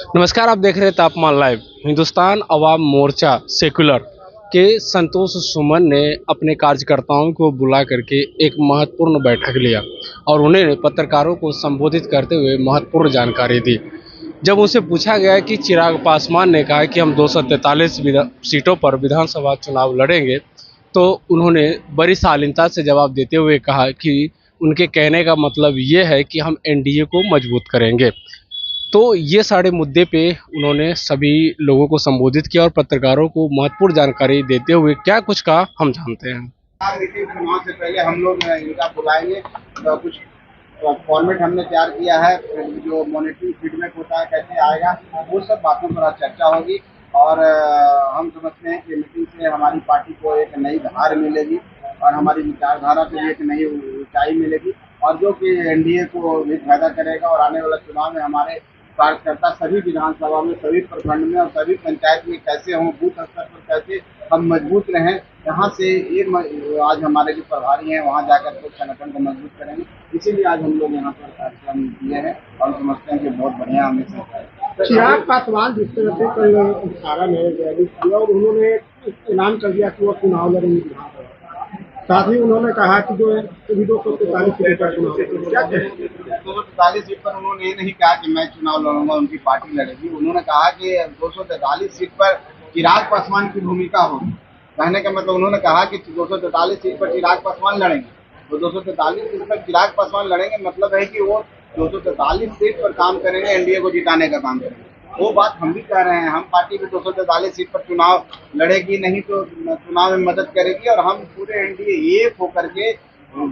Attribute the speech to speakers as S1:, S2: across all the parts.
S1: नमस्कार, आप देख रहे हैं तापमान लाइव। हिंदुस्तान अवाम मोर्चा सेकुलर के संतोष सुमन ने अपने कार्यकर्ताओं को बुला करके एक महत्वपूर्ण बैठक लिया और उन्हें पत्रकारों को संबोधित करते हुए महत्वपूर्ण जानकारी दी। जब उनसे पूछा गया कि चिराग पासवान ने कहा कि हम 243 सीटों पर विधानसभा चुनाव लड़ेंगे, तो उन्होंने बड़ी शालीनता से जवाब देते हुए कहा कि उनके कहने का मतलब ये है कि हम एनडीए को मजबूत करेंगे। तो ये सारे मुद्दे पे उन्होंने सभी लोगों को संबोधित किया और पत्रकारों को महत्वपूर्ण जानकारी देते हुए क्या कुछ कहा, हम जानते हैं।
S2: चुनाव से पहले हम लोग इनका बुलाएंगे, तो कुछ फॉर्मेट हमने तैयार किया है। जो मॉनिटरिंग फीडबैक होता है कैसे आएगा, वो सब बातों पर आज चर्चा होगी। और हम समझते हैं कि मीटिंग से हमारी पार्टी को एक नई धार मिलेगी और हमारी विचारधारा से भी एक नई ऊंचाई मिलेगी, और जो कि एनडीए को भी फायदा करेगा। और आने वाला चुनाव में हमारे कार्यकर्ता सभी विधानसभा में, सभी प्रखंड में और सभी पंचायत में कैसे हों, बूथ स्तर पर कैसे हम मजबूत रहें, यहाँ से एक आज हमारे जो प्रभारी हैं वहाँ जाकर के संगठन को मजबूत करेंगे। इसीलिए आज हम लोग यहाँ पर कार्यक्रम दिए हैं और समझते हैं कि बहुत बढ़िया हमें
S3: तो चिराग पासवान जिस तरह से कल सारा में रैली किया और उन्होंने ऐलान कर दिया कि वो चुनाव लड़ेंगे, साथ ही उन्होंने कहा कि जो सभी 243 सीट पर चुनाव
S2: 243 सीट पर उन्होंने ये नहीं कहा कि मैं चुनाव लड़ूंगा, उनकी पार्टी लड़ेगी। उन्होंने कहा कि 243 सीट पर चिराग पासवान की भूमिका होगी। कहने का मतलब उन्होंने कहा कि 243 सीट पर चिराग पासवान लड़ेंगे, तो 243 सीट पर चिराग पासवान लड़ेंगे मतलब है कि वो 243 सीट पर काम करेंगे, एनडीए को जिताने का काम करेंगे। वो बात हम भी कह रहे हैं। हम पार्टी भी 243 सीट पर चुनाव लड़ेगी, नहीं तो चुनाव में मदद करेगी। और हम पूरे एनडीए एक होकर के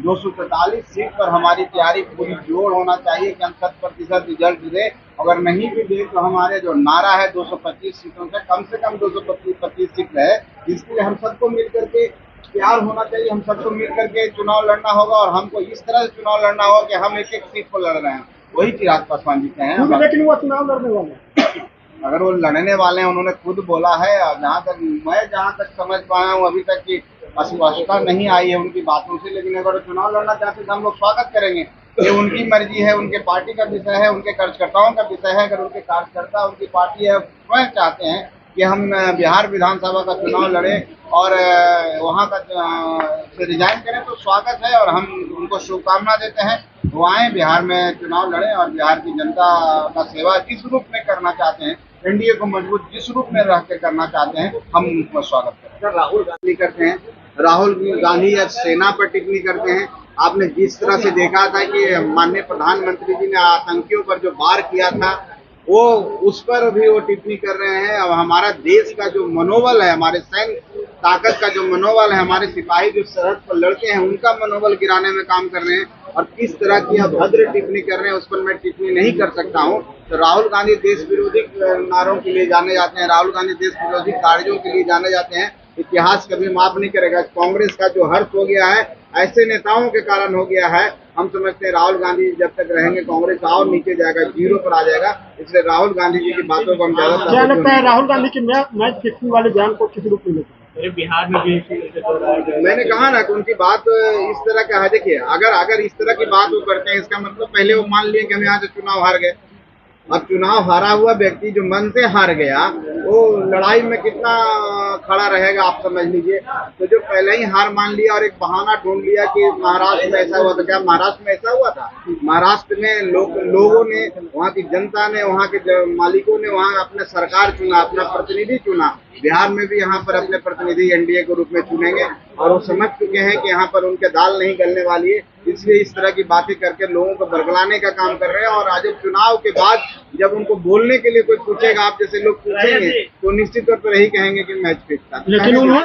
S2: 243 सीट पर हमारी तैयारी पूरी जोड़ होना चाहिए कि हम 100% रिजल्ट दे। अगर नहीं भी दे तो हमारे जो नारा है 225 सीटों से कम 225 सीट है, जिसके लिए हम सबको मिल करके तैयार होना चाहिए। हम सबको मिल करके चुनाव लड़ना होगा और हमको इस तरह से चुनाव लड़ना होगा कि हम एक एक सीट पर लड़ रहे हैं। वही चिराग पासवान जी के हैं।
S3: लेकिन वो चुनाव लड़ने वाले
S2: अगर वो लड़ने वाले हैं, उन्होंने खुद बोला है। और जहाँ तक समझ पाया हूँ अभी तक की अस्पष्टता नहीं आई है उनकी बातों से। लेकिन अगर चुनाव लड़ना चाहते तो हम लोग स्वागत करेंगे। ये उनकी मर्जी है, उनके पार्टी का विषय है, उनके कार्यकर्ताओं का विषय है। अगर उनके कार्यकर्ता, उनकी पार्टी है, स्वयं चाहते हैं कि हम बिहार विधानसभा का चुनाव लड़ें और वहाँ का से रिजाइन करें, तो स्वागत है। और हम उनको शुभकामना देते हैं। वो आए, बिहार में चुनाव लड़ें और बिहार की जनता का सेवा जिस रूप में करना चाहते हैं, एनडीए को मजबूत जिस रूप में रह के करना चाहते हैं, हम उनको स्वागत करते हैं। राहुल गांधी करते हैं, राहुल गांधी या सेना पर टिप्पणी करते हैं। आपने जिस तरह से देखा था कि माननीय प्रधानमंत्री जी ने आतंकियों पर जो वार किया था, वो उस पर भी वो टिप्पणी कर रहे हैं। और हमारा देश का जो मनोबल है, हमारे सैन्य ताकत का जो मनोबल है, हमारे सिपाही जो सरहद पर लड़ते हैं उनका मनोबल गिराने में काम कर रहे हैं। और किस तरह की अभद्र टिप्पणी कर रहे हैं उस पर मैं टिप्पणी नहीं कर सकता हूं। तो राहुल गांधी देश विरोधी नारों के लिए जाने जाते हैं, राहुल गांधी देश विरोधी कार्यों के लिए जाने जाते हैं। इतिहास कभी माफ नहीं करेगा। कांग्रेस का जो हर्ष हो गया है ऐसे नेताओं के कारण हो गया है। हम समझते हैं राहुल गांधी जब तक रहेंगे कांग्रेस और नीचे जाएगा, जीरो पर आ जाएगा। इसलिए राहुल गांधी जी की बातों को हम ज्यादा
S3: क्या लगता है राहुल गांधी के मैच फिक्सिंग वाले बयान को किस रूप में लेते हैं?
S1: बिहार में भी
S2: मैंने कहा ना कि उनकी बात इस तरह का है। देखिए, अगर इस तरह की बात वो करते हैं, इसका मतलब पहले वो मान लिए कि हम यहाँ से चुनाव हार गए। अब चुनाव हारा हुआ व्यक्ति जो मन से हार गया, वो लड़ाई में कितना खड़ा रहेगा आप समझ लीजिए। तो जो पहले ही हार मान लिया और एक बहाना ढूंढ लिया कि महाराष्ट्र में ऐसा हुआ था। क्या महाराष्ट्र में ऐसा हुआ था? महाराष्ट्र में लोगों ने, वहाँ की जनता ने, वहाँ के मालिकों ने वहाँ अपना सरकार चुना, अपना प्रतिनिधि चुना। बिहार में भी यहाँ पर अपने प्रतिनिधि एनडीए के रूप में चुनेंगे। और वो समझ चुके हैं कि यहाँ पर उनके दाल नहीं गलने वाली है, इसलिए इस तरह की बातें करके लोगों को बरगलाने का काम कर रहे हैं। और आज चुनाव के बाद जब उनको बोलने के लिए कोई पूछेगा, आप जैसे लोग पूछेंगे, तो निश्चित तौर पर यही कहेंगे कि मैच फिक्स था।